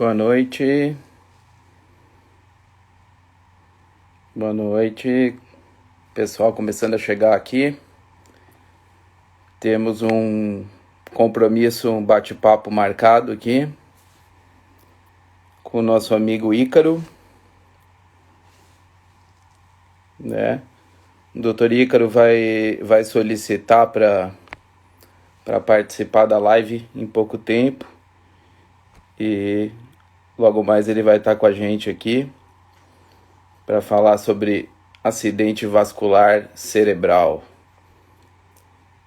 Boa noite, boa noite, pessoal começando a chegar aqui. Temos um compromisso, um bate-papo marcado aqui com o nosso amigo Ícaro, né? O doutor Ícaro vai solicitar para participar da live em pouco tempo e logo mais ele vai estar com a gente aqui para falar sobre acidente vascular cerebral,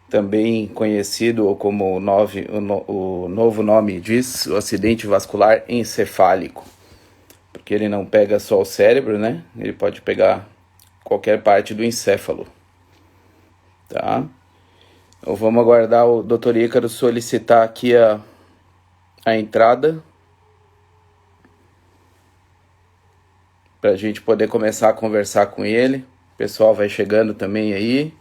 também conhecido como o novo nome diz, o acidente vascular encefálico, porque ele não pega só o cérebro, né? Ele pode pegar qualquer parte do encéfalo, tá? Então vamos aguardar o Dr. Ícaro solicitar aqui a entrada para a gente poder começar a conversar com ele. O pessoal vai chegando também aí,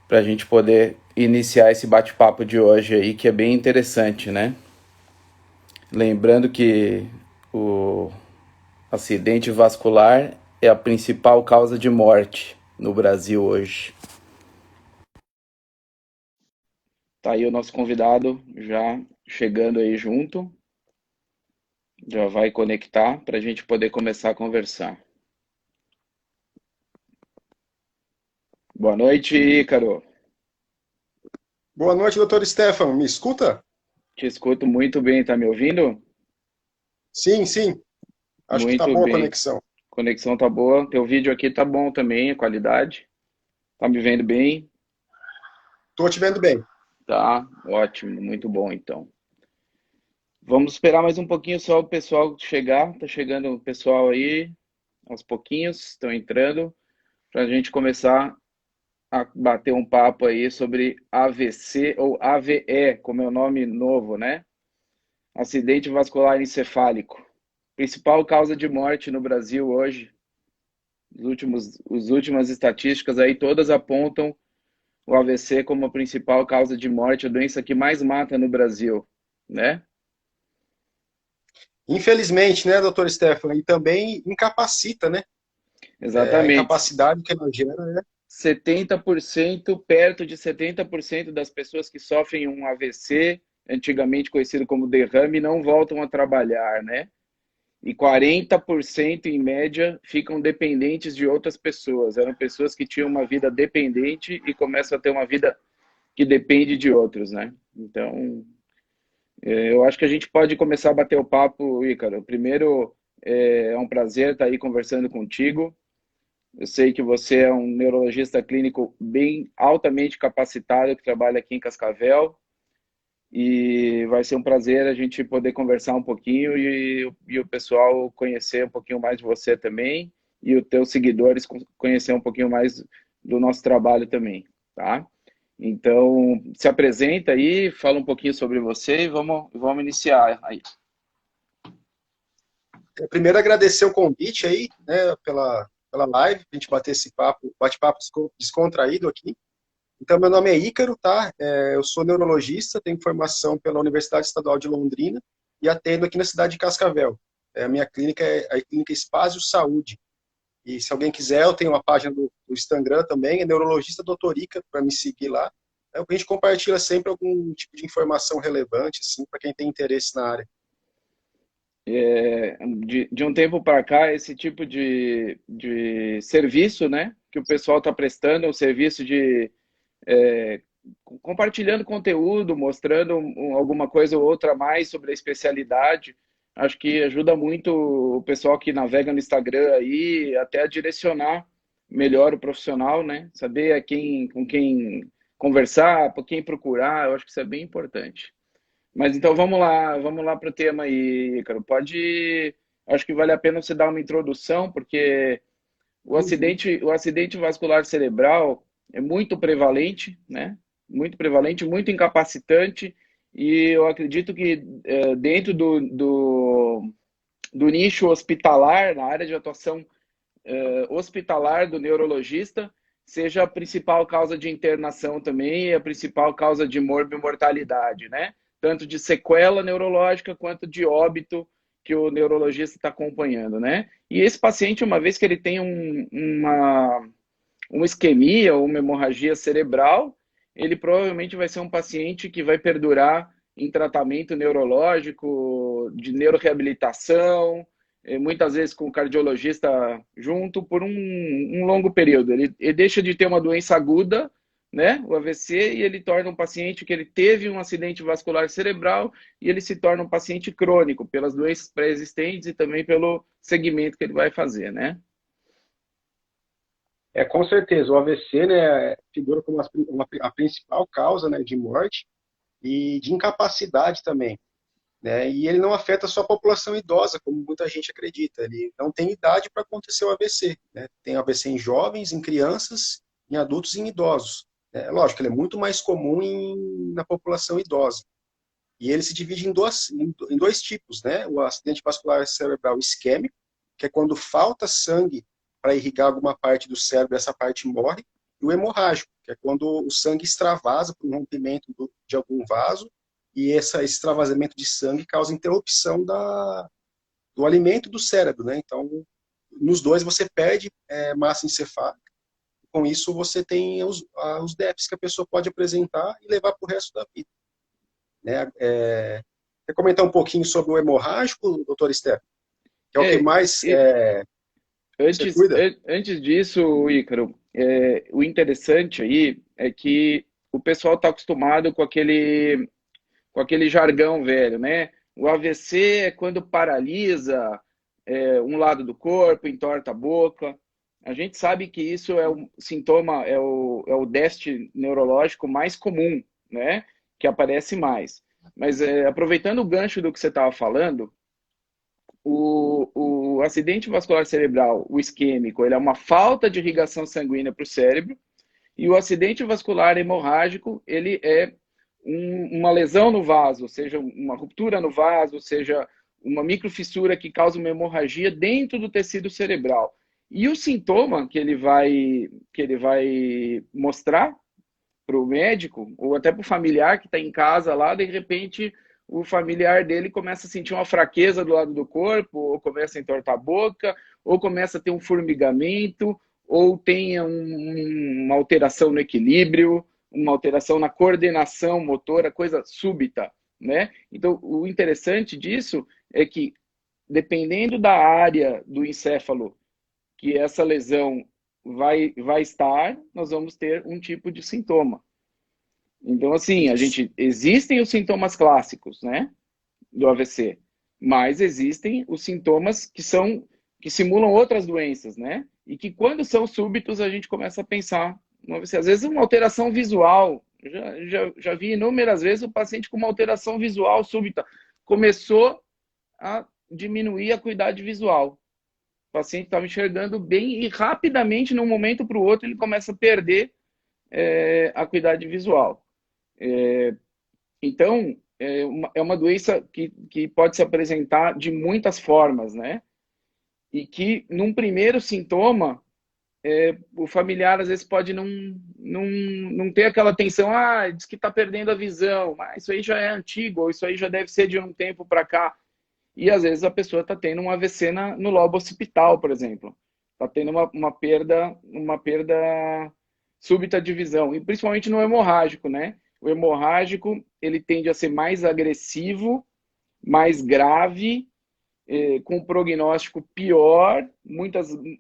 para a gente poder iniciar esse bate-papo de hoje aí, que é bem interessante, né? Lembrando que o acidente vascular é a principal causa de morte no Brasil hoje. Tá aí o nosso convidado já chegando aí junto. Já vai conectar para a gente poder começar a conversar. Boa noite, Ícaro. Boa noite, doutor Stefan. Me escuta? Te escuto muito bem, tá me ouvindo? Sim, sim. Acho que tá Muito boa a bem. conexão. Conexão tá boa. Teu vídeo aqui tá bom também, a qualidade. Tá me vendo bem? Tô te vendo bem. Tá, ótimo, muito bom então. Vamos esperar mais um pouquinho só o pessoal chegar. Tá chegando o pessoal aí, aos pouquinhos, estão entrando, para a gente começar a bater um papo aí sobre AVC ou AVE, como é o nome novo, né? Acidente vascular encefálico. Principal causa de morte no Brasil hoje. As últimas estatísticas aí todas apontam o AVC como a principal causa de morte, a doença que mais mata no Brasil, né? Infelizmente, né, doutor Stefan? E também incapacita, né? A Exatamente. incapacidade que ela gera, né? 70%, perto de 70% das pessoas que sofrem um AVC, antigamente conhecido como derrame, não voltam a trabalhar, né? E 40% em média ficam dependentes de outras pessoas. Eram pessoas que tinham uma vida dependente e começam a ter uma vida que depende de outros, né? Então, eu acho que a gente pode começar a bater o papo, Ícaro. Primeiro, é um prazer estar aí conversando contigo. Eu sei que você é um neurologista clínico bem altamente capacitado que trabalha aqui em Cascavel e vai ser um prazer a gente poder conversar um pouquinho e o pessoal conhecer um pouquinho mais de você também e os teus seguidores conhecer um pouquinho mais do nosso trabalho também, tá? Então, se apresenta aí, fala um pouquinho sobre você e vamos iniciar aí. Primeiro, agradecer o convite aí, né, pela live, a gente bater esse papo, bate-papo descontraído aqui. Então, meu nome é Ícaro, tá? Eu sou neurologista, tenho formação pela Universidade Estadual de Londrina e atendo aqui na cidade de Cascavel. A minha clínica é a Clínica Espásio Saúde. E se alguém quiser, eu tenho uma página do Instagram também, é neurologista doutorica, para me seguir lá. A gente compartilha sempre algum tipo de informação relevante, assim, para quem tem interesse na área. De um tempo para cá, esse tipo de serviço, né, que o pessoal está prestando, é um serviço de é, compartilhando conteúdo, mostrando alguma coisa ou outra a mais sobre a especialidade. Acho que ajuda muito o pessoal que navega no Instagram aí, até a direcionar melhor o profissional, né? Saber com quem conversar, por quem procurar, eu acho que isso é bem importante. Mas então vamos lá para o tema aí, cara. Acho que vale a pena você dar uma introdução, porque Uhum. o acidente vascular cerebral é muito prevalente, né? Muito prevalente, muito incapacitante, e eu acredito que dentro do nicho hospitalar, na área de atuação hospitalar do neurologista, seja a principal causa de internação também e a principal causa de morbimortalidade, né? tanto de sequela neurológica quanto de óbito que o neurologista está acompanhando, né? E esse paciente, uma vez que ele tem uma isquemia ou uma hemorragia cerebral, ele provavelmente vai ser um paciente que vai perdurar em tratamento neurológico, de neuroreabilitação, muitas vezes com o cardiologista junto, por um longo período. Ele deixa de ter uma doença aguda, né, o AVC, e ele torna um paciente que ele teve um acidente vascular cerebral e ele se torna um paciente crônico, pelas doenças pré-existentes e também pelo segmento que ele vai fazer, né? Com certeza, o AVC, né, figura como a principal causa, né, de morte e de incapacidade também, né? E ele não afeta só a população idosa, como muita gente acredita. Ele não tem idade para acontecer o AVC, né? Tem AVC em jovens, em crianças, em adultos e em idosos. Lógico, ele é muito mais comum na população idosa. E ele se divide em dois tipos, né? O acidente vascular cerebral isquêmico, que é quando falta sangue para irrigar alguma parte do cérebro, essa parte morre, e o hemorrágico, que é quando o sangue extravasa por um rompimento de algum vaso, e esse extravasamento de sangue causa interrupção do alimento do cérebro, né? Então, nos dois você perde massa encefálica, com isso você tem os déficits que a pessoa pode apresentar e levar para o resto da vida. Né? Quer comentar um pouquinho sobre o hemorrágico, doutor Esther? Que é o que mais você cuida? Antes disso, Ícaro, o interessante aí é que o pessoal está acostumado com aquele jargão velho, né? O AVC é quando paralisa um lado do corpo, entorta a boca. A gente sabe que isso é o sintoma, é o déficit neurológico mais comum, né? Que aparece mais. Mas aproveitando o gancho do que você estava falando, o acidente vascular cerebral, o isquêmico, ele é uma falta de irrigação sanguínea para o cérebro, e o acidente vascular hemorrágico, ele é uma lesão no vaso, seja uma ruptura no vaso, seja uma microfissura que causa uma hemorragia dentro do tecido cerebral. E o sintoma que ele vai mostrar para o médico, ou até para o familiar que está em casa lá, de repente o familiar dele começa a sentir uma fraqueza do lado do corpo, ou começa a entortar a boca, ou começa a ter um formigamento, ou tenha uma alteração no equilíbrio, uma alteração na coordenação motora, coisa súbita, né? Então, o interessante disso é que, dependendo da área do encéfalo que essa lesão vai estar, nós vamos ter um tipo de sintoma. Então, assim, existem os sintomas clássicos, né, do AVC, mas existem os sintomas que simulam outras doenças, né, e que quando são súbitos a gente começa a pensar no AVC. Às vezes uma alteração visual, já vi inúmeras vezes o paciente com uma alteração visual súbita, começou a diminuir a acuidade visual. O paciente estava enxergando bem e rapidamente, de um momento para o outro, ele começa a perder a acuidade visual. Então, é uma doença que pode se apresentar de muitas formas, né? E que, num primeiro sintoma, o familiar às vezes pode não ter aquela atenção, diz que está perdendo a visão, mas isso aí já é antigo, ou isso aí já deve ser de um tempo para cá. E às vezes a pessoa está tendo um AVC no lobo occipital, por exemplo. Está tendo uma perda súbita de visão, e principalmente no hemorrágico, né? O hemorrágico, ele tende a ser mais agressivo, mais grave, com um prognóstico pior,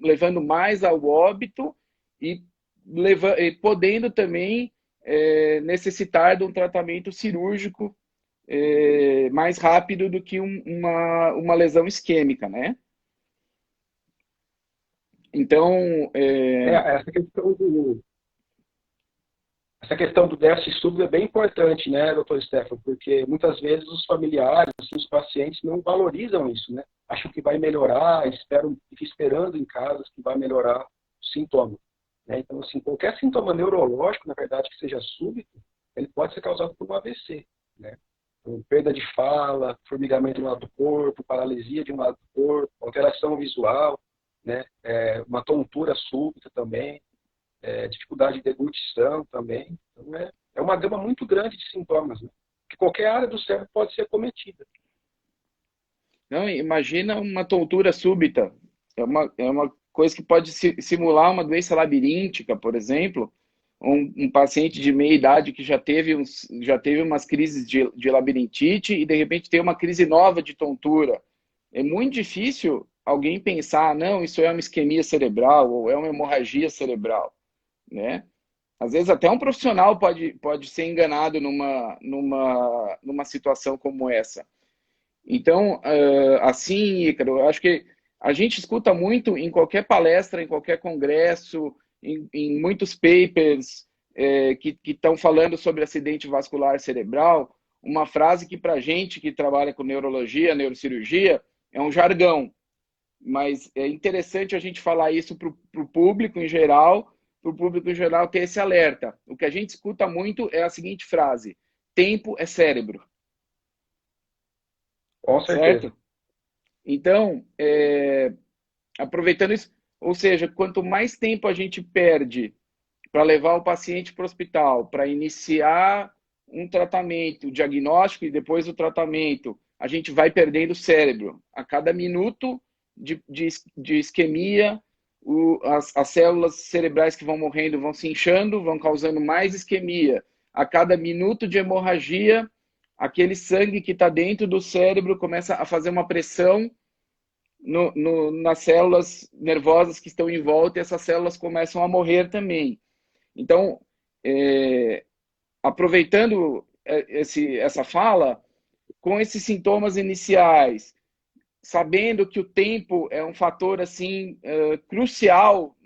levando mais ao óbito e podendo também necessitar de um tratamento cirúrgico mais rápido do que uma lesão isquêmica, né? Então... Essa questão do déficit súbito é bem importante, né, doutor Stefano? Porque muitas vezes os familiares, os pacientes não valorizam isso, né? Acham que vai melhorar, ficam esperando em casa que vai melhorar o sintoma. Né? Então, assim, qualquer sintoma neurológico, na verdade, que seja súbito, ele pode ser causado por um AVC, né? Então, perda de fala, formigamento de um lado do corpo, paralisia de um lado do corpo, alteração visual, né? Uma tontura súbita também. Dificuldade de deglutição também. Então, é uma gama muito grande de sintomas. Né? que qualquer área do cérebro pode ser acometida. Não, imagina uma tontura súbita. É uma coisa que pode simular uma doença labiríntica, por exemplo. Um paciente de meia idade que já teve umas crises de labirintite e de repente tem uma crise nova de tontura. É muito difícil alguém pensar, não, isso é uma isquemia cerebral ou é uma hemorragia cerebral, né? Às vezes até um profissional pode ser enganado numa situação como essa. Então, assim, Ícaro, eu acho que a gente escuta muito em qualquer palestra, em qualquer congresso, em muitos papers que estão falando sobre acidente vascular cerebral, uma frase que para a gente que trabalha com neurologia, neurocirurgia, é um jargão, mas é interessante a gente falar isso para o público em geral, para o público em geral ter esse alerta. O que a gente escuta muito é a seguinte frase: tempo é cérebro. Com certeza. Certo? Então, aproveitando isso, ou seja, quanto mais tempo a gente perde para levar o paciente para o hospital, para iniciar um tratamento, o diagnóstico e depois o tratamento, a gente vai perdendo o cérebro. A cada minuto de isquemia, as células cerebrais que vão morrendo vão se inchando, vão causando mais isquemia. A cada minuto de hemorragia, aquele sangue que está dentro do cérebro começa a fazer uma pressão nas células nervosas que estão em volta e essas células começam a morrer também. Então, aproveitando essa fala, com esses sintomas iniciais, sabendo que o tempo é um fator assim crucial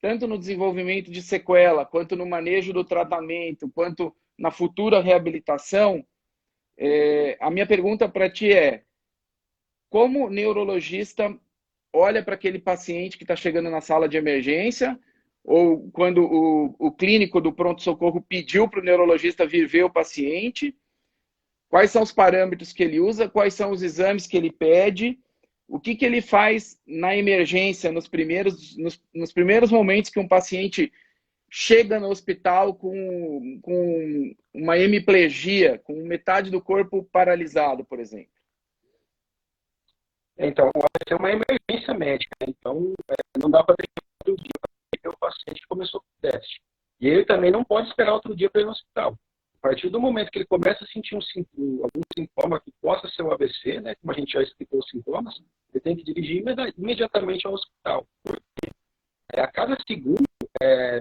tanto no desenvolvimento de sequela, quanto no manejo do tratamento, quanto na futura reabilitação, a minha pergunta para ti é: como neurologista olha para aquele paciente que está chegando na sala de emergência, ou quando o clínico do pronto-socorro pediu para o neurologista vir ver o paciente, quais são os parâmetros que ele usa, quais são os exames que ele pede, o que ele faz na emergência, nos primeiros momentos que um paciente chega no hospital com uma hemiplegia, com metade do corpo paralisado, por exemplo. Então, vai ser uma emergência médica. Então, não dá para deixar outro dia para o paciente que começou com o teste. E ele também não pode esperar outro dia para ir no hospital. A partir do momento que ele começa a sentir algum sintoma que possa ser um AVC, né, como a gente já explicou os sintomas, ele tem que dirigir imediatamente ao hospital. Porque a cada segundo,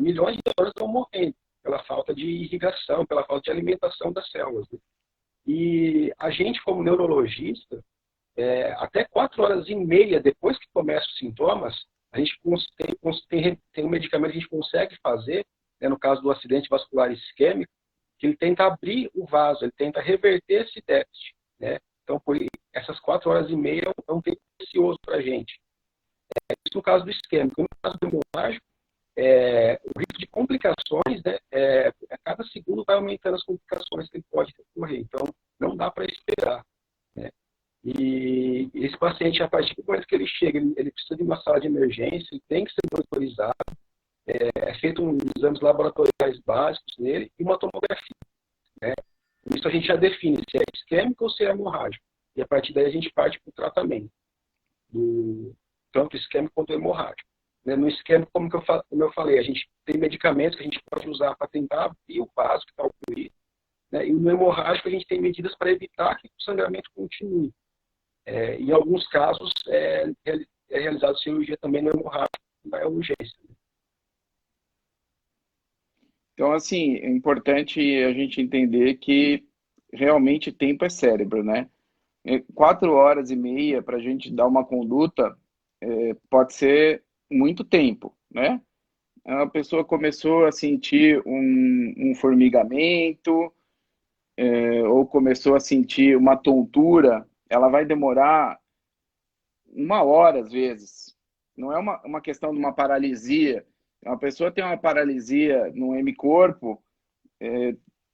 milhões de pessoas estão morrendo pela falta de irrigação, pela falta de alimentação das células. Né? E a gente, como neurologista, até 4 horas e meia depois que começam os sintomas, a gente tem um medicamento que a gente consegue fazer, né, no caso do acidente vascular isquêmico, que ele tenta abrir o vaso, ele tenta reverter esse déficit. Né? Então, por essas 4 horas e meia é um tempo precioso para a gente. Isso no caso do isquêmico. No caso do hemorrágico, o risco de complicações, né, a cada segundo vai aumentando as complicações que ele pode ocorrer. Então, não dá para esperar. Né? E esse paciente, a partir do momento que ele chega, ele precisa de uma sala de emergência, ele tem que ser monitorizado, feito uns exames laboratoriais básicos nele e uma tomografia. Né? Isso a gente já define se é isquêmico ou se é hemorrágico. E a partir daí a gente parte para o tratamento, tanto isquêmico quanto hemorrágico. Né? No isquêmico, como eu falei, a gente tem medicamentos que a gente pode usar para tentar abrir o vaso que está ocorrido. Né? E no hemorrágico a gente tem medidas para evitar que o sangramento continue. Em alguns casos é realizada cirurgia também no hemorrágico, não é urgência. Então, assim, é importante a gente entender que realmente tempo é cérebro, né? 4 horas e meia para a gente dar uma conduta pode ser muito tempo, né? A pessoa começou a sentir um formigamento, ou começou a sentir uma tontura, ela vai demorar 1 hora às vezes. Não é uma questão de uma paralisia. Uma pessoa tem uma paralisia no hemicorpo,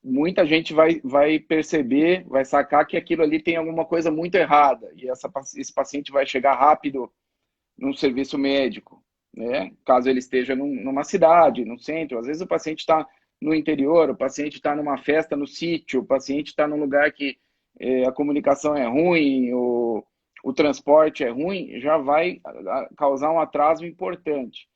muita gente vai perceber, vai sacar que aquilo ali tem alguma coisa muito errada. E esse paciente vai chegar rápido num serviço médico, né? Caso ele esteja numa cidade, no centro. Às vezes o paciente está no interior, o paciente está numa festa no sítio, o paciente está num lugar que a comunicação é ruim, o transporte é ruim, já vai causar um atraso importante.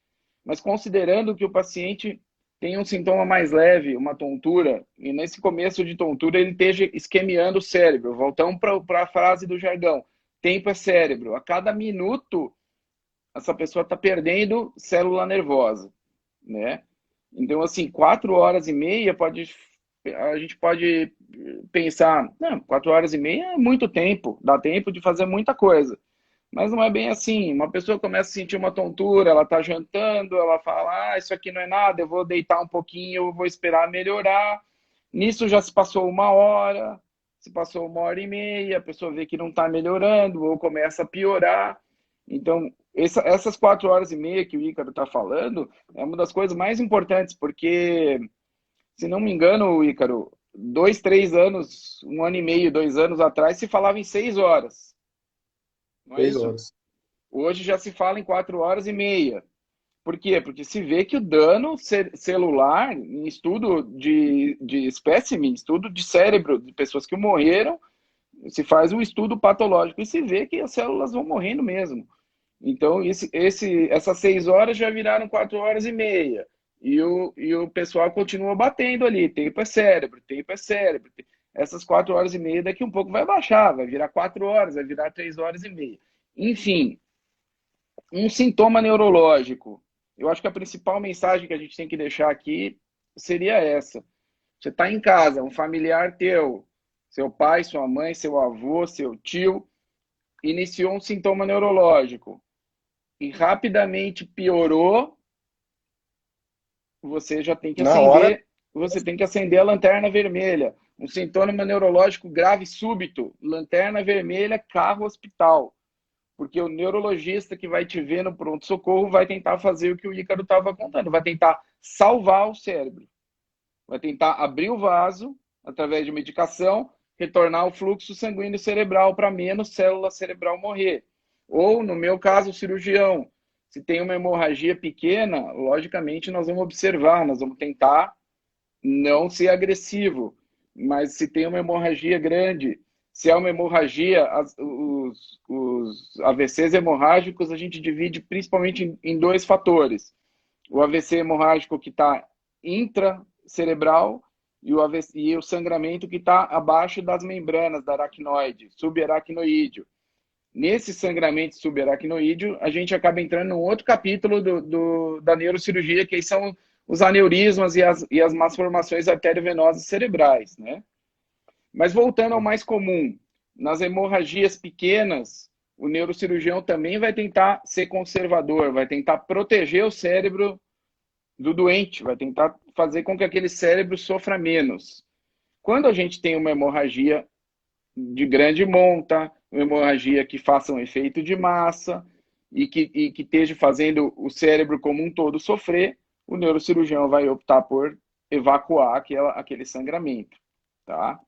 Mas considerando que o paciente tem um sintoma mais leve, uma tontura, e nesse começo de tontura ele esteja isquemiando o cérebro, voltamos para a frase do jargão, tempo é cérebro. A cada minuto, essa pessoa está perdendo célula nervosa, né? Então, assim, 4 horas e meia a gente pode pensar, não, 4 horas e meia é muito tempo, dá tempo de fazer muita coisa. Mas não é bem assim. Uma pessoa começa a sentir uma tontura, ela está jantando, ela fala, isso aqui não é nada, eu vou deitar um pouquinho, eu vou esperar melhorar. Nisso já se passou 1 hora, se passou 1 hora e meia, a pessoa vê que não está melhorando ou começa a piorar. Então, essas 4 horas e meia que o Ícaro está falando é uma das coisas mais importantes, porque, se não me engano, Ícaro, 2, 3 anos, 1 ano e meio, 2 anos atrás, se falava em 6 horas. Não é 6 isso? horas. Hoje já se fala em 4 horas e meia. Por quê? Porque se vê que o dano celular, em estudo de espécime, estudo de cérebro de pessoas que morreram, se faz um estudo patológico e se vê que as células vão morrendo mesmo. Então, essas 6 horas já viraram 4 horas e meia. E o pessoal continua batendo ali. Tempo é cérebro, tempo é cérebro. Essas 4 horas e meia daqui um pouco vai baixar, vai virar 4 horas, vai virar 3 horas e meia. Enfim, um sintoma neurológico. Eu acho que a principal mensagem que a gente tem que deixar aqui seria essa. Você está em casa, um familiar teu, seu pai, sua mãe, seu avô, seu tio, iniciou um sintoma neurológico e rapidamente piorou, você já tem que Na hora, acender, você tem que acender a lanterna vermelha. Um sintoma neurológico grave súbito, lanterna vermelha, carro hospital. Porque o neurologista que vai te ver no pronto-socorro vai tentar fazer o que o Ícaro estava contando, vai tentar salvar o cérebro, vai tentar abrir o vaso através de medicação, retornar o fluxo sanguíneo cerebral para menos célula cerebral morrer. Ou, no meu caso, o cirurgião. Se tem uma hemorragia pequena, logicamente nós vamos observar, nós vamos tentar não ser agressivo. Mas se tem uma hemorragia grande, se é uma hemorragia, os AVCs hemorrágicos a gente divide principalmente em dois fatores. O AVC hemorrágico que está intracerebral e o sangramento que está abaixo das membranas da aracnoide, subaracnoídeo. Nesse sangramento subaracnoídeo, a gente acaba entrando num outro capítulo da neurocirurgia, que são os aneurismas e as malformações arteriovenosas cerebrais, né? Mas voltando ao mais comum, nas hemorragias pequenas, o neurocirurgião também vai tentar ser conservador, vai tentar proteger o cérebro do doente, vai tentar fazer com que aquele cérebro sofra menos. Quando a gente tem uma hemorragia de grande monta, uma hemorragia que faça um efeito de massa e que esteja fazendo o cérebro como um todo sofrer, o neurocirurgião vai optar por evacuar aquele sangramento, tá?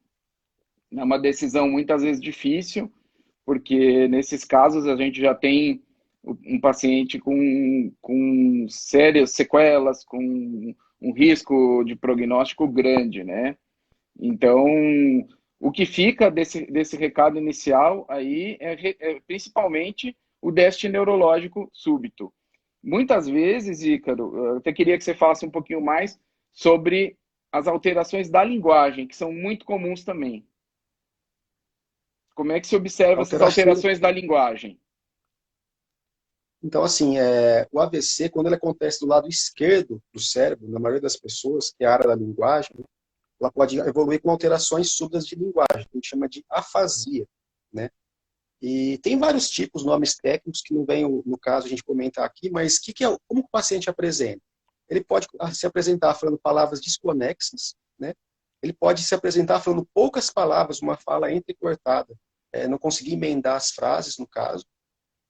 É uma decisão muitas vezes difícil, porque nesses casos a gente já tem um paciente com sérias sequelas, com um risco de prognóstico grande, né? Então, o que fica desse recado inicial aí é principalmente o déficit neurológico súbito. Muitas vezes, Ícaro, eu até queria que você falasse um pouquinho mais sobre as alterações da linguagem, que são muito comuns também. Como é que se observa essas alterações. alterações da linguagem? Então, assim, o AVC, quando ele acontece do lado esquerdo do cérebro, na maioria das pessoas, que é a área da linguagem, ela pode evoluir com alterações súbitas de linguagem, que a gente chama de afasia, né? E tem vários tipos, nomes técnicos, que não vem no caso a gente comentar aqui, mas como o paciente apresenta? Ele pode se apresentar falando palavras desconexas, né? Ele pode se apresentar falando poucas palavras, uma fala entrecortada, não conseguir emendar as frases, no caso.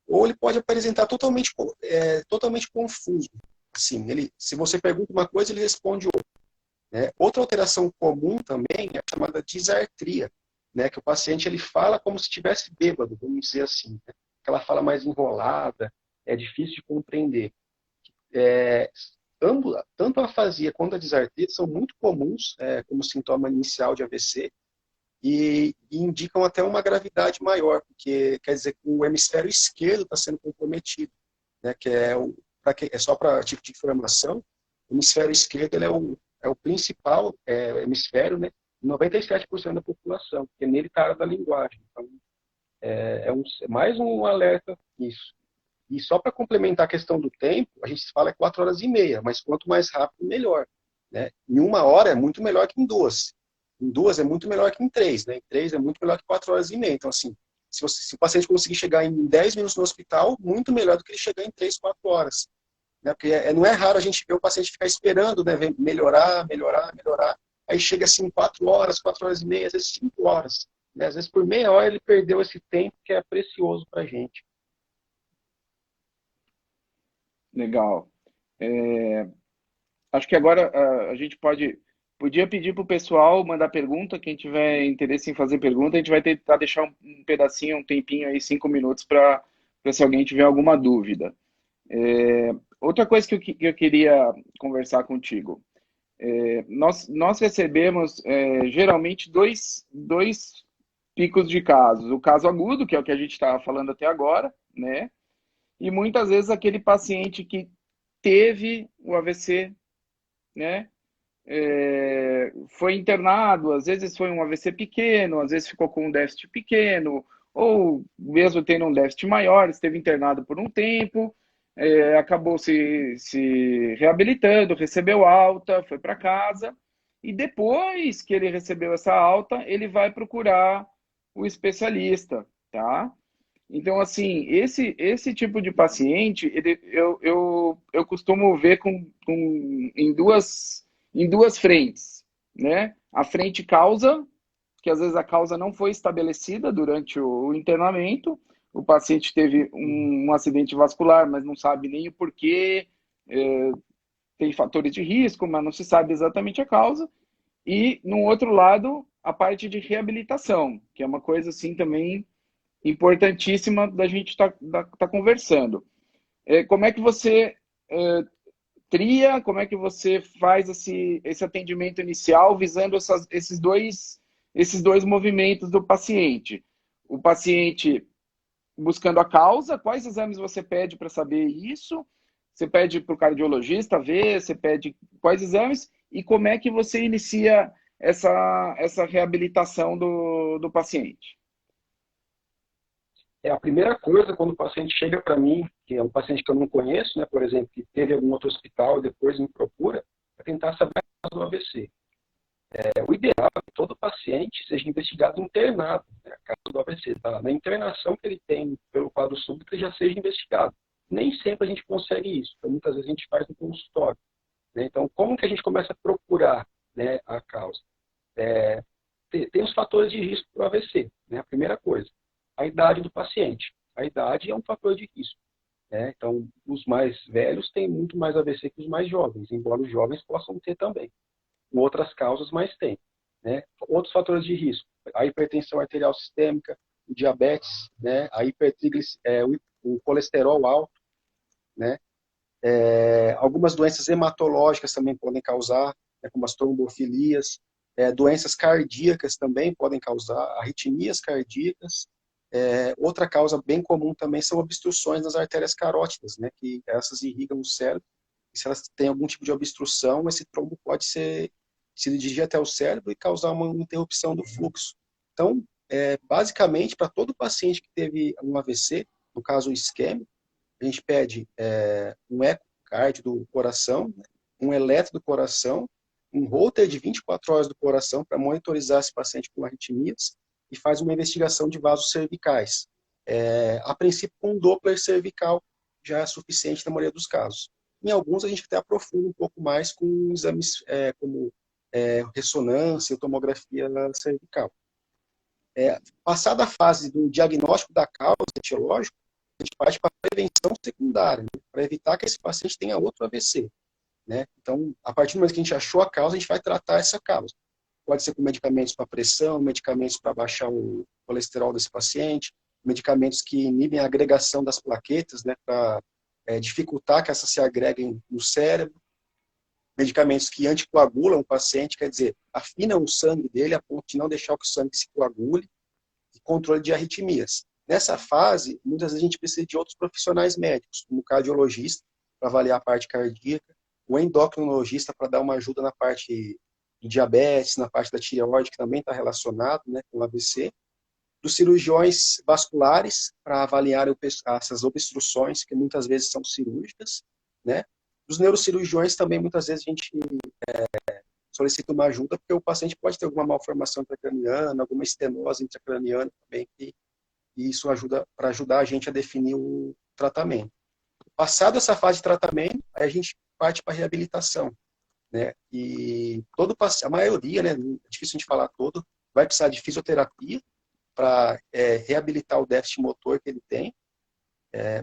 Ou ele pode apresentar totalmente confuso. Assim, se você pergunta uma coisa, ele responde outra. Né? Outra alteração comum também é a chamada disartria, né? Que o paciente ele fala como se estivesse bêbado, vamos dizer assim. Né? Aquela fala mais enrolada, é difícil de compreender. tanto a afasia quanto a disartrite são muito comuns como sintoma inicial de AVC e indicam até uma gravidade maior, porque quer dizer que o hemisfério esquerdo está sendo comprometido, né, só para tipo de informação, o hemisfério esquerdo ele é o principal hemisfério, né, 97% da população, porque nele está a área da linguagem. Então, mais um alerta nisso. E só para complementar a questão do tempo, a gente fala 4 horas e meia, mas quanto mais rápido, melhor. Né? Em 1 hora é muito melhor que em 2. Em 2 é muito melhor que em 3. Né? Em 3 é muito melhor que 4 horas e meia. Então, assim, se o paciente conseguir chegar em 10 minutos no hospital, muito melhor do que ele chegar em 3, 4 horas. Né? Porque não é raro a gente ver o paciente ficar esperando, né? Melhorar, melhorar, melhorar. Aí chega assim 4 horas, 4 horas e meia, às vezes 5 horas. Né? Às vezes por meia hora ele perdeu esse tempo que é precioso para a gente. Legal. Acho que agora a gente podia pedir para o pessoal mandar pergunta. Quem tiver interesse em fazer pergunta, a gente vai tentar deixar um pedacinho, um tempinho aí, 5 minutos, para se alguém tiver alguma dúvida. Outra coisa que eu queria conversar contigo. Nós recebemos geralmente dois picos de casos. O caso agudo, que é o que a gente estava falando até agora, né? E muitas vezes aquele paciente que teve o AVC, né? Foi internado, às vezes foi um AVC pequeno, às vezes ficou com um déficit pequeno, ou mesmo tendo um déficit maior, esteve internado por um tempo, acabou se reabilitando, recebeu alta, foi para casa, e depois que ele recebeu essa alta, ele vai procurar o especialista, tá? Então, assim, esse tipo de paciente, eu costumo ver em duas frentes, né? A frente causa, que às vezes a causa não foi estabelecida durante o internamento, o paciente teve um acidente vascular, mas não sabe nem o porquê, tem fatores de risco, mas não se sabe exatamente a causa. E, no outro lado, a parte de reabilitação, que é uma coisa assim também importantíssima da gente tá conversando. Como é que você tria, como é que você faz esse atendimento inicial visando esses dois movimentos do paciente? O paciente buscando a causa, quais exames você pede para saber isso? Você pede para o cardiologista ver, você pede quais exames e como é que você inicia essa reabilitação do paciente? A primeira coisa, quando o paciente chega para mim, que é um paciente que eu não conheço, né, por exemplo, que teve algum outro hospital e depois me procura, é tentar saber a causa do AVC. O ideal é que todo paciente seja investigado internado, né, a causa do AVC. Tá? Na internação que ele tem pelo quadro súbito, ele já seja investigado. Nem sempre a gente consegue isso, então muitas vezes a gente faz no consultório. Né? Então, como que a gente começa a procurar, né, a causa? Tem os fatores de risco para o AVC, né? A primeira coisa. A idade do paciente. A idade é um fator de risco. Né? Então, os mais velhos têm muito mais AVC que os mais jovens, embora os jovens possam ter também. Com outras causas, mas tem. Né? Outros fatores de risco. A hipertensão arterial sistêmica, o diabetes, né? O colesterol alto. Né? Algumas doenças hematológicas também podem causar, né? Como as trombofilias. Doenças cardíacas também podem causar, arritmias cardíacas. Outra causa bem comum também são obstruções nas artérias carótidas, né, que essas irrigam o cérebro. E se elas têm algum tipo de obstrução, esse trombo pode se dirigir até o cérebro e causar uma interrupção do fluxo. Então, basicamente, para todo paciente que teve um AVC, no caso isquêmico, a gente pede um ecocardio do coração, né, um eletro do coração, um holter de 24 horas do coração para monitorizar esse paciente com arritmias e faz uma investigação de vasos cervicais. A princípio, com um Doppler cervical já é suficiente na maioria dos casos. Em alguns, a gente até aprofunda um pouco mais com exames como ressonância e tomografia cervical. Passada a fase do diagnóstico da causa etiológica, a gente parte para a prevenção secundária, né, para evitar que esse paciente tenha outro AVC. Né? Então, a partir do momento que a gente achou a causa, a gente vai tratar essa causa. Pode ser com medicamentos para pressão, medicamentos para baixar o colesterol desse paciente, medicamentos que inibem a agregação das plaquetas, né, para dificultar que essas se agreguem no cérebro. medicamentos que anticoagulam o paciente, quer dizer, afinam o sangue dele a ponto de não deixar que o sangue se coagule, e controle de arritmias. Nessa fase, muitas vezes a gente precisa de outros profissionais médicos, como o cardiologista, para avaliar a parte cardíaca, o endocrinologista para dar uma ajuda na parte de diabetes, na parte da tireoide, que também está relacionado, né, com o AVC, dos cirurgiões vasculares para avaliar essas obstruções, que muitas vezes são cirúrgicas, né? Dos neurocirurgiões também, muitas vezes, a gente solicita uma ajuda, porque o paciente pode ter alguma malformação intracraniana, alguma estenose intracraniana também, e isso ajuda para ajudar a gente a definir o tratamento. Passado essa fase de tratamento, aí a gente parte para a reabilitação, né? E todo paciente, a maioria, né, é difícil a gente falar todo, vai precisar de fisioterapia para reabilitar o déficit motor que ele tem.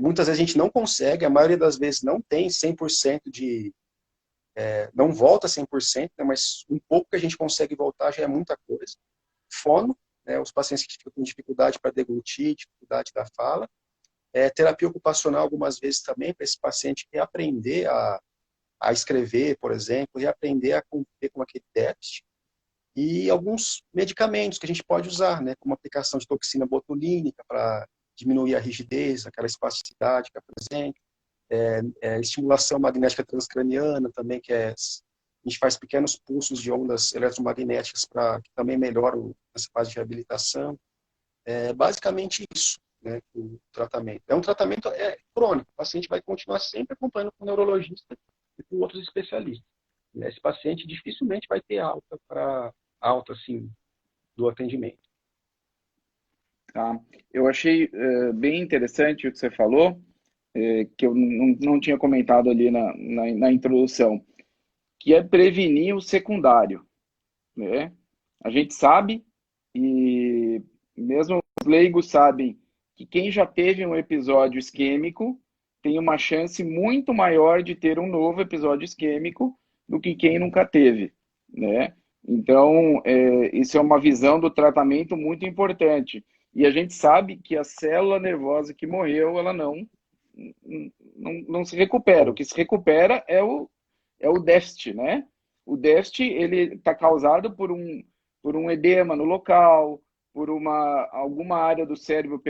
Muitas vezes a gente não consegue, a maioria das vezes não tem 100% não volta 100%, né, mas um pouco que a gente consegue voltar já é muita coisa. Fono, né, os pacientes que ficam com dificuldade para deglutir, dificuldade da fala. Terapia ocupacional algumas vezes também, para esse paciente reaprender a escrever, por exemplo, reaprender a conviver com aquele déficit. E alguns medicamentos que a gente pode usar, né, como aplicação de toxina botulínica para diminuir a rigidez, aquela espasticidade que apresenta, estimulação magnética transcraniana também, a gente faz pequenos pulsos de ondas eletromagnéticas para que também melhoram essa fase de reabilitação. Basicamente isso, né, o tratamento. É um tratamento crônico, o paciente vai continuar sempre acompanhando com o neurologista e com outros especialistas. Esse paciente dificilmente vai ter alta assim, do atendimento. Tá. Eu achei bem interessante o que você falou, que eu não tinha comentado ali na introdução, que é prevenir o secundário, né? A gente sabe, e mesmo os leigos sabem, que quem já teve um episódio isquêmico tem uma chance muito maior de ter um novo episódio isquêmico do que quem nunca teve, né? Então, isso é uma visão do tratamento muito importante. E a gente sabe que a célula nervosa que morreu, ela não se recupera. O que se recupera é o déficit, né? O déficit, ele está causado por um edema no local, por alguma área do cérebro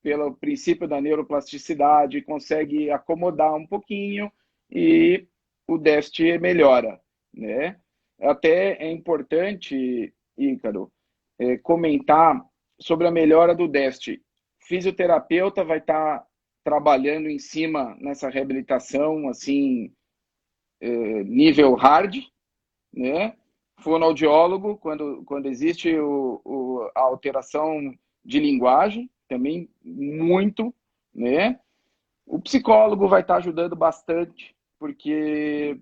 pelo princípio da neuroplasticidade, consegue acomodar um pouquinho e o déficit melhora, né? Até é importante, Ícaro, comentar sobre a melhora do déficit. O fisioterapeuta vai estar trabalhando em cima nessa reabilitação, assim, nível hard, né? Fonoaudiólogo, quando existe a alteração de linguagem, também muito, né? O psicólogo vai estar ajudando bastante, porque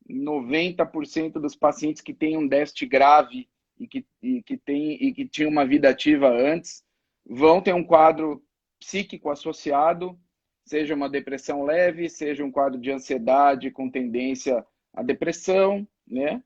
90% dos pacientes que têm um déficit grave e que tinham uma vida ativa antes vão ter um quadro psíquico associado, seja uma depressão leve, seja um quadro de ansiedade com tendência à depressão, né?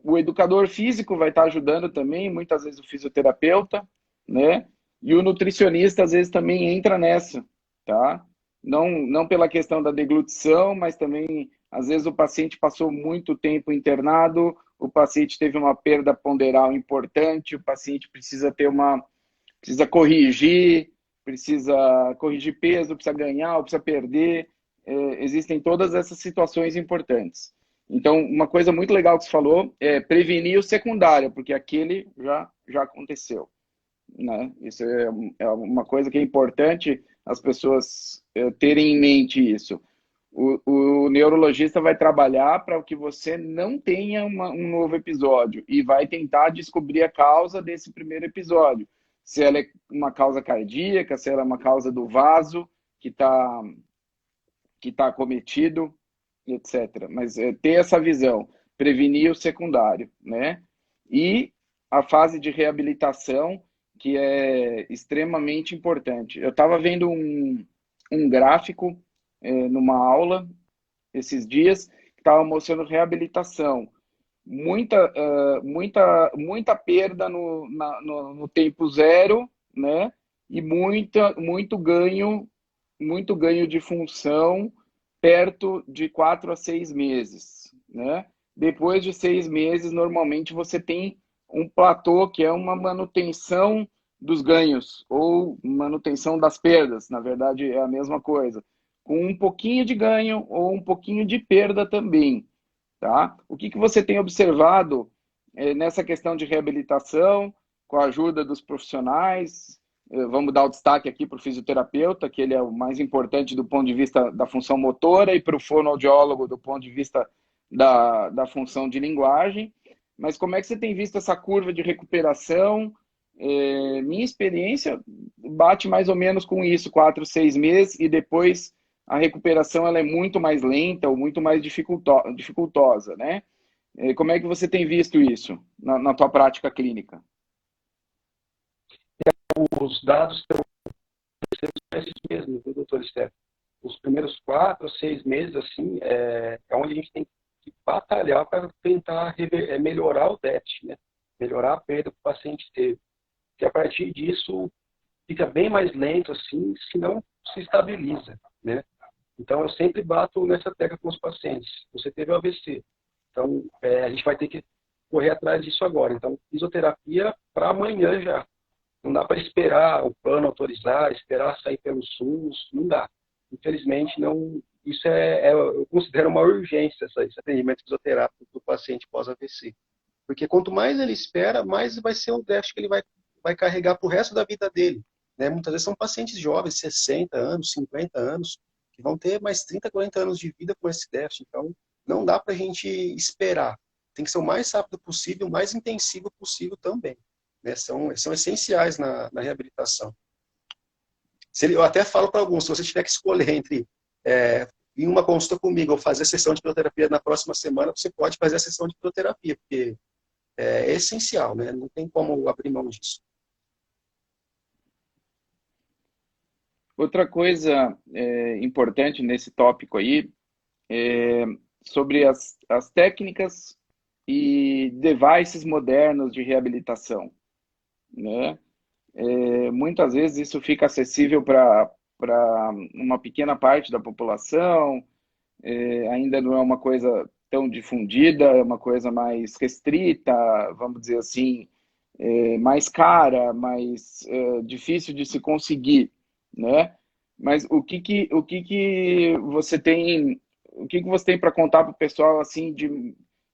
O educador físico vai estar ajudando também, muitas vezes o fisioterapeuta, né? E o nutricionista às vezes também entra nessa, tá? Não pela questão da deglutição, mas também às vezes o paciente passou muito tempo internado, o paciente teve uma perda ponderal importante, o paciente precisa corrigir peso, precisa ganhar, precisa perder. Existem todas essas situações importantes. Então, uma coisa muito legal que você falou é prevenir o secundário, porque aquele já aconteceu, né? Isso é uma coisa que é importante as pessoas terem em mente isso. O neurologista vai trabalhar para que você não tenha um novo episódio e vai tentar descobrir a causa desse primeiro episódio. Se ela é uma causa cardíaca, se ela é uma causa do vaso que está acometido, etc. Mas ter essa visão, prevenir o secundário, né? E a fase de reabilitação, que é extremamente importante. Eu estava vendo um gráfico numa aula esses dias que estava mostrando reabilitação. Muita perda no tempo zero, né? E muito ganho de função perto de 4 a 6 meses, né? Depois de 6 meses, normalmente você tem um platô, que é uma manutenção dos ganhos, ou manutenção das perdas, na verdade é a mesma coisa, com um pouquinho de ganho ou um pouquinho de perda também, tá? O que você tem observado nessa questão de reabilitação, com a ajuda dos profissionais? Vamos dar o destaque aqui para o fisioterapeuta, que ele é o mais importante do ponto de vista da função motora, e para o fonoaudiólogo do ponto de vista da função de linguagem. Mas como é que você tem visto essa curva de recuperação? Minha experiência bate mais ou menos com isso, 4, 6 meses, e depois a recuperação ela é muito mais lenta ou muito mais dificultosa, né? Como é que você tem visto isso na tua prática clínica? Os dados estão esses mesmos, viu, doutor Steph? Os primeiros 4 ou 6 meses, assim, é onde a gente tem que batalhar para tentar melhorar o déficit, né? Melhorar a perda que o paciente teve. Que a partir disso fica bem mais lento, assim, se não se estabiliza, né? Então, eu sempre bato nessa tecla com os pacientes. Você teve o AVC. Então, a gente vai ter que correr atrás disso agora. Então, fisioterapia para amanhã já. Não dá para esperar o plano autorizar, esperar sair pelo SUS, não dá. Infelizmente, não. Isso eu considero uma urgência, esse atendimento fisioterápico do paciente pós-AVC. Porque quanto mais ele espera, mais vai ser o déficit que ele vai carregar para o resto da vida dele. Né? Muitas vezes são pacientes jovens, 60 anos, 50 anos, que vão ter mais 30, 40 anos de vida com esse déficit. Então, não dá para a gente esperar. Tem que ser o mais rápido possível, o mais intensivo possível também. Né? São essenciais na reabilitação. Eu até falo para alguns, se você tiver que escolher entre ir uma consulta comigo ou fazer a sessão de fisioterapia na próxima semana, você pode fazer a sessão de fisioterapia, porque é essencial, né? Não tem como abrir mão disso. Outra coisa importante nesse tópico aí é sobre as técnicas e devices modernos de reabilitação, né? Muitas vezes isso fica acessível para uma pequena parte da população, ainda não é uma coisa tão difundida, é uma coisa mais restrita, vamos dizer assim, mais cara, mais difícil de se conseguir, né? Mas o que que você tem para contar para o pessoal assim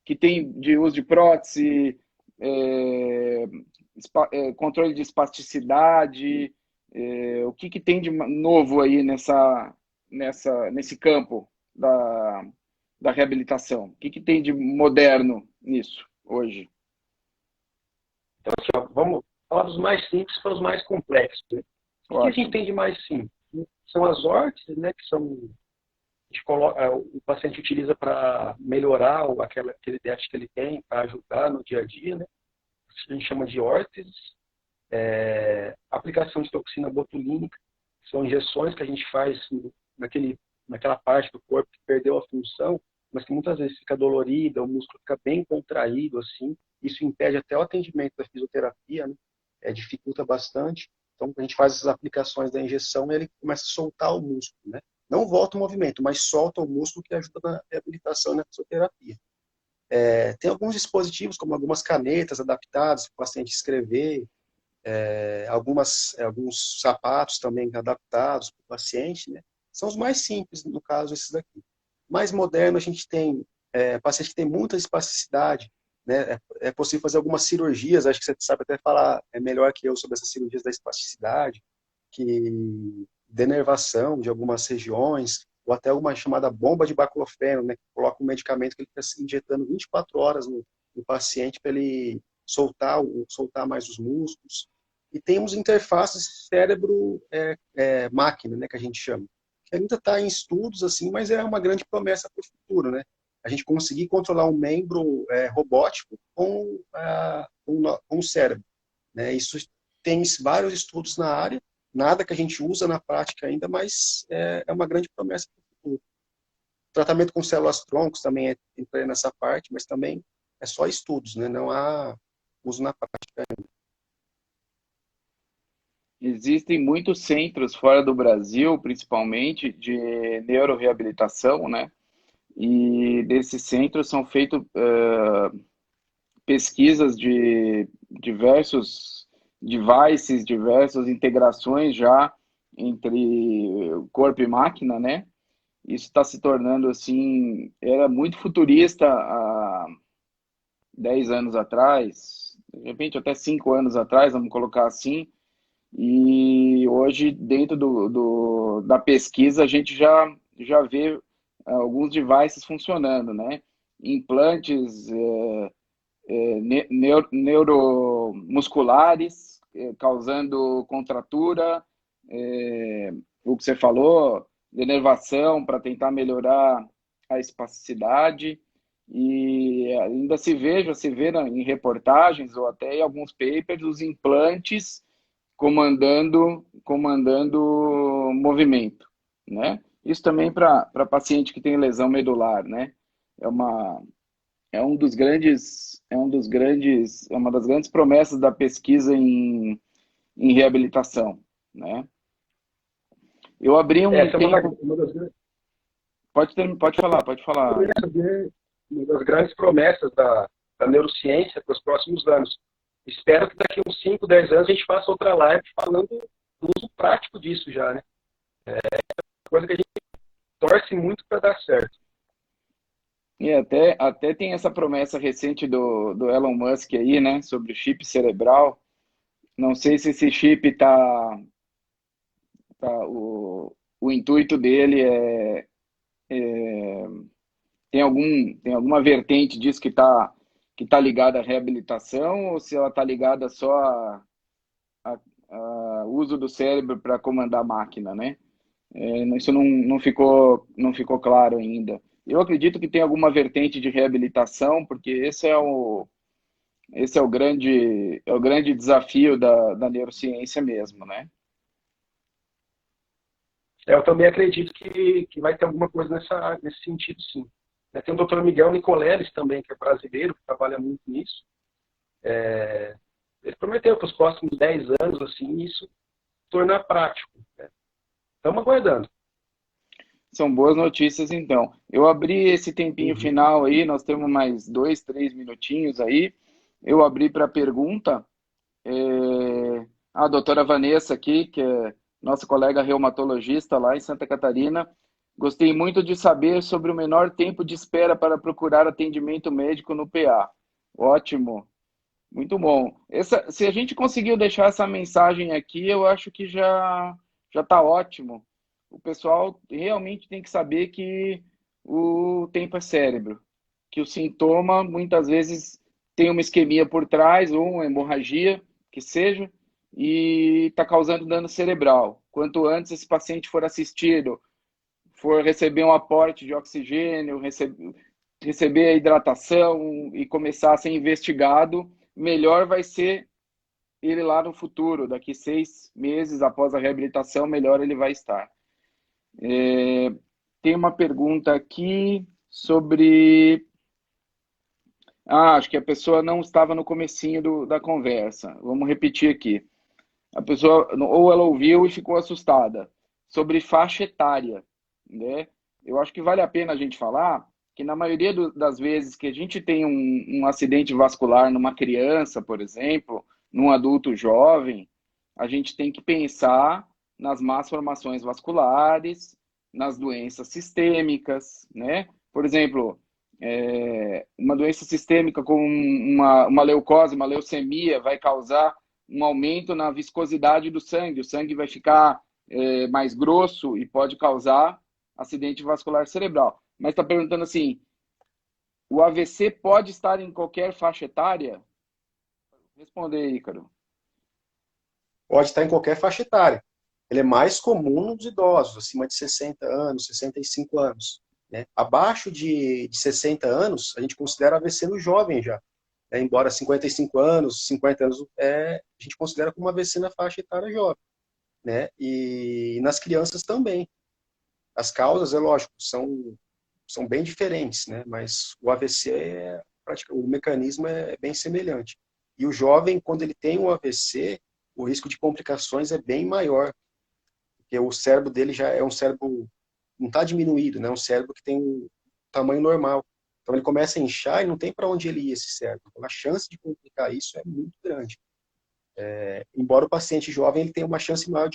que tem de uso de prótese, é, controle de espasticidade, o que tem de novo aí nesse campo da reabilitação? O que tem de moderno nisso hoje? Então, assim, ó, vamos falar dos mais simples para os mais complexos. Né? O que a gente tem de mais simples? São as órteses, né, que são o paciente utiliza para melhorar aquele déficit que ele tem, para ajudar no dia a dia, né? A gente chama de órteses. Aplicação de toxina botulínica, são injeções que a gente faz naquela parte do corpo que perdeu a função, mas que muitas vezes fica dolorida, o músculo fica bem contraído, assim. Isso impede até o atendimento da fisioterapia, né? Dificulta bastante. Então, a gente faz essas aplicações da injeção e ele começa a soltar o músculo, né? Não volta o movimento, mas solta o músculo que ajuda na reabilitação e na fisioterapia. Tem alguns dispositivos, como algumas canetas adaptadas para o paciente escrever, alguns sapatos também adaptados para o paciente, né? São os mais simples, no caso, esses daqui. Mais moderno, a gente tem paciente que tem muita espasticidade, né? É possível fazer algumas cirurgias, acho que você sabe até falar melhor que eu sobre essas cirurgias da espasticidade, que denervação de algumas regiões, ou até uma chamada bomba de baclofeno, né? Que coloca um medicamento que ele fica se injetando 24 horas no paciente para ele soltar mais os músculos. E temos interfaces cérebro-máquina, né, que a gente chama. Que ainda está em estudos, assim, mas é uma grande promessa para o futuro, né? A gente conseguir controlar um membro robótico com o cérebro. Né? Isso tem vários estudos na área, nada que a gente usa na prática ainda, mas é uma grande promessa para o futuro. Tratamento com células-troncos também entra nessa parte, mas também é só estudos, né? Não há uso na prática ainda. Existem muitos centros fora do Brasil, principalmente, de neuroreabilitação, né? E desses centros são feitos pesquisas de diversos devices, diversas integrações já entre corpo e máquina, né? Isso está se tornando assim, era muito futurista há 10 anos atrás, de repente até 5 anos atrás, vamos colocar assim, e hoje dentro da pesquisa a gente já vê alguns devices funcionando, né? Implantes neuromusculares, causando contratura, o que você falou, denervação para tentar melhorar a espasticidade. E ainda se vê em reportagens ou até em alguns papers os implantes comandando movimento, né? Isso também para paciente que tem lesão medular, né? É uma é uma das grandes promessas da pesquisa em reabilitação, né? Eu abri um Essa é tempo, pode falar. uma das grandes promessas da neurociência para os próximos anos. Espero que daqui a uns 5, 10 anos a gente faça outra live falando do uso prático disso já, né? Coisa que a gente torce muito para dar certo. E até tem essa promessa recente do Elon Musk aí, né, sobre o chip cerebral. Não sei se esse chip o intuito dele tem alguma vertente disso que tá ligada à reabilitação ou se ela tá ligada só a uso do cérebro para comandar a máquina, né? Isso não ficou claro ainda. Eu acredito que tem alguma vertente de reabilitação, porque esse é o grande desafio da neurociência mesmo, né? Eu também acredito que vai ter alguma coisa nesse sentido, sim. Tem o Dr. Miguel Nicoleles também, que é brasileiro, que trabalha muito nisso. Ele prometeu para os próximos 10 anos, assim, isso tornar prático. Né? Estamos aguardando. São boas notícias, então. Eu abri esse tempinho Uhum. final aí, nós temos mais 2, 3 minutinhos aí. Eu abri para pergunta. A doutora Vanessa aqui, que é nossa colega reumatologista lá em Santa Catarina. Gostei muito de saber sobre o menor tempo de espera para procurar atendimento médico no PA. Ótimo, muito bom. Se a gente conseguiu deixar essa mensagem aqui, eu acho que já está ótimo. O pessoal realmente tem que saber que o tempo é cérebro, que o sintoma muitas vezes tem uma isquemia por trás ou uma hemorragia, que seja, e está causando dano cerebral. Quanto antes esse paciente for assistido, for receber um aporte de oxigênio, receber a hidratação e começar a ser investigado, melhor vai ser ele lá no futuro, daqui 6 meses após a reabilitação, melhor ele vai estar. Tem uma pergunta aqui sobre... acho que a pessoa não estava no comecinho da conversa. Vamos repetir aqui. A pessoa, ou ela ouviu e ficou assustada, sobre faixa etária, né? Eu acho que vale a pena a gente falar que na maioria das vezes que a gente tem um acidente vascular numa criança, por exemplo, num adulto jovem, a gente tem que pensar nas más formações vasculares, nas doenças sistêmicas, né? Por exemplo, uma doença sistêmica como uma leucose, uma leucemia, vai causar um aumento na viscosidade do sangue. O sangue vai ficar mais grosso e pode causar acidente vascular cerebral. Mas está perguntando assim, o AVC pode estar em qualquer faixa etária? Responder aí, Ícaro. Pode estar em qualquer faixa etária. Ele é mais comum nos idosos, acima de 60 anos, 65 anos. Né? Abaixo de 60 anos, a gente considera AVC no jovem já. Embora 55 anos, 50 anos, a gente considera como AVC na faixa etária jovem. Né? E nas crianças também. As causas, é lógico, são bem diferentes, né? Mas o AVC, o mecanismo é bem semelhante. E o jovem, quando ele tem um AVC, o risco de complicações é bem maior, porque o cérebro dele já é um cérebro, não está diminuído, né? É um cérebro que tem um tamanho normal. Então ele começa a inchar e não tem para onde ele ir esse cérebro. Então a chance de complicar isso é muito grande. Embora o paciente jovem ele tenha uma chance maior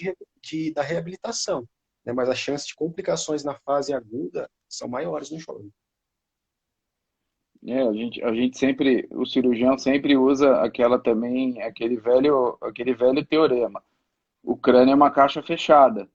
da reabilitação, né? Mas a chance de complicações na fase aguda são maiores no jovem. A gente sempre, o cirurgião sempre usa aquela também, aquele velho teorema. O crânio é uma caixa fechada,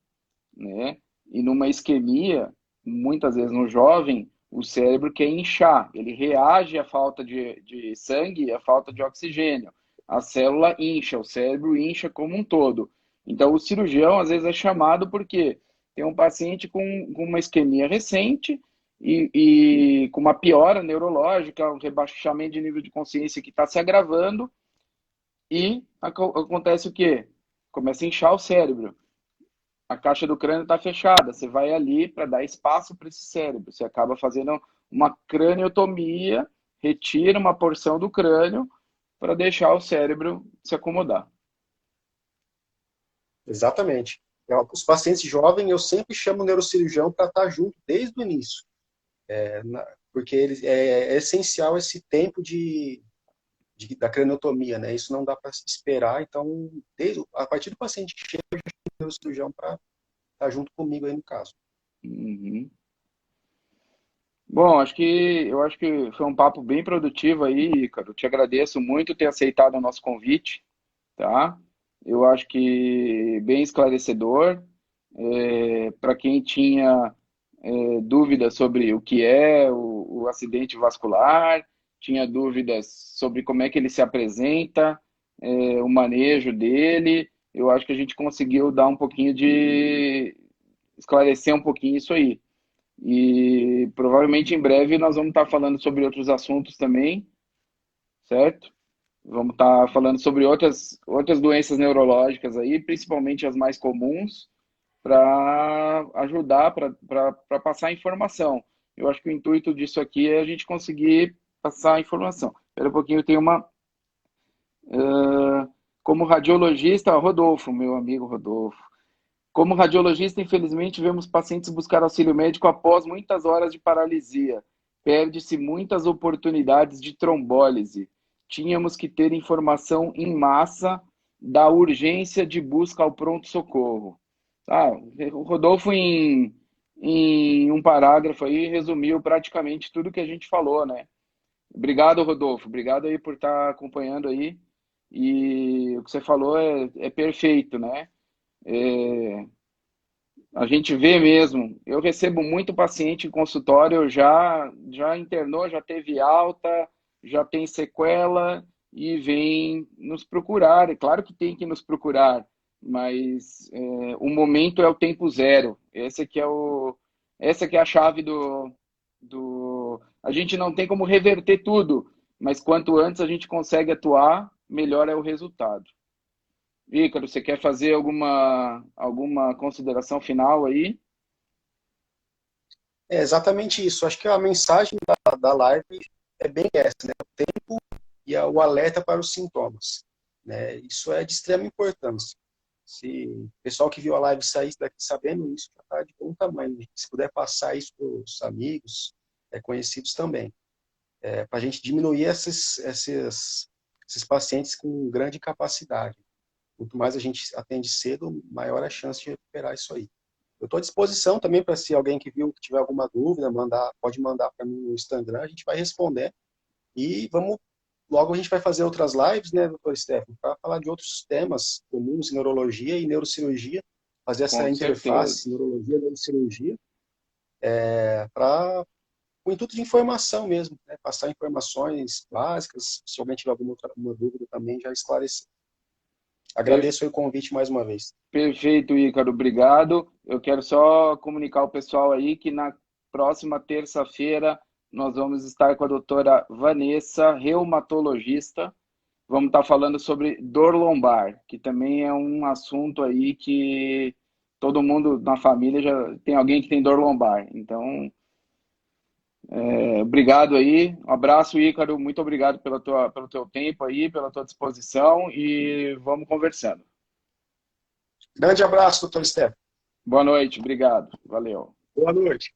né? E numa isquemia, muitas vezes no jovem, o cérebro quer inchar, ele reage à falta de sangue e à falta de oxigênio. A célula incha, o cérebro incha como um todo. Então, o cirurgião, às vezes, é chamado porque tem um paciente com uma isquemia recente e com uma piora neurológica, um rebaixamento de nível de consciência que está se agravando, e acontece o quê? Começa a inchar o cérebro. A caixa do crânio está fechada. Você vai ali para dar espaço para esse cérebro. Você acaba fazendo uma craniotomia, retira uma porção do crânio para deixar o cérebro se acomodar. Exatamente. Os pacientes jovens, eu sempre chamo o neurocirurgião para estar junto desde o início. Porque é essencial esse tempo da craniotomia, né? Isso não dá para esperar. Então, a partir do paciente que chega, eu já chamo o neurocirurgião para estar junto comigo aí no caso. Uhum. Bom, eu acho que foi um papo bem produtivo aí, Ícaro. Te agradeço muito ter aceitado o nosso convite, tá? Eu acho que bem esclarecedor. Para quem tinha dúvidas sobre o que é o acidente vascular, tinha dúvidas sobre como é que ele se apresenta, o manejo dele, eu acho que a gente conseguiu dar um pouquinho de esclarecer um pouquinho isso aí. E provavelmente em breve nós vamos estar falando sobre outros assuntos também, certo? Vamos estar falando sobre outras doenças neurológicas aí, principalmente as mais comuns, para ajudar, para passar informação. Eu acho que o intuito disso aqui é a gente conseguir passar informação. Espera um pouquinho, eu tenho uma. Como radiologista, Rodolfo, meu amigo Rodolfo. Como radiologista, infelizmente, vemos pacientes buscar auxílio médico após muitas horas de paralisia. Perde-se muitas oportunidades de trombólise. Tínhamos que ter informação em massa da urgência de busca ao pronto-socorro. O Rodolfo, em um parágrafo aí, resumiu praticamente tudo que a gente falou, né? Obrigado, Rodolfo. Obrigado aí por estar acompanhando aí. E o que você falou é perfeito, né? A gente vê mesmo. Eu recebo muito paciente em consultório, já internou, já teve alta, já tem sequela e vem nos procurar. É claro que tem que nos procurar, mas o momento é o tempo zero. Essa que é a chave do. A gente não tem como reverter tudo, mas quanto antes a gente consegue atuar, melhor é o resultado. Ícaro, você quer fazer alguma consideração final aí? É exatamente isso. Acho que a mensagem da live é bem essa, né? O tempo e o alerta para os sintomas, né? Isso é de extrema importância. Se o pessoal que viu a live sair daqui sabendo isso, já está de bom tamanho. Se puder passar isso para os amigos, conhecidos também, para a gente diminuir esses pacientes com grande capacidade. Quanto mais a gente atende cedo, maior a chance de recuperar isso aí. Eu estou à disposição também para se alguém que viu, que tiver alguma dúvida, pode mandar para mim no Instagram, a gente vai responder. E logo a gente vai fazer outras lives, né, doutor Stefano, para falar de outros temas comuns em neurologia e neurocirurgia, fazer essa Com certeza. interface neurologia e neurocirurgia, com o intuito de informação mesmo, né, passar informações básicas, se alguém tiver alguma dúvida também, já esclarecer. Agradeço o convite mais uma vez. Perfeito, Ícaro, obrigado. Eu quero só comunicar ao pessoal aí que na próxima terça-feira nós vamos estar com a doutora Vanessa, reumatologista. Vamos estar falando sobre dor lombar, que também é um assunto aí que todo mundo na família já tem alguém que tem dor lombar. Então, obrigado aí. Um abraço, Ícaro. Muito obrigado pelo teu tempo aí, pela tua disposição e vamos conversando. Grande abraço, doutor Stefano. Boa noite, obrigado. Valeu. Boa noite.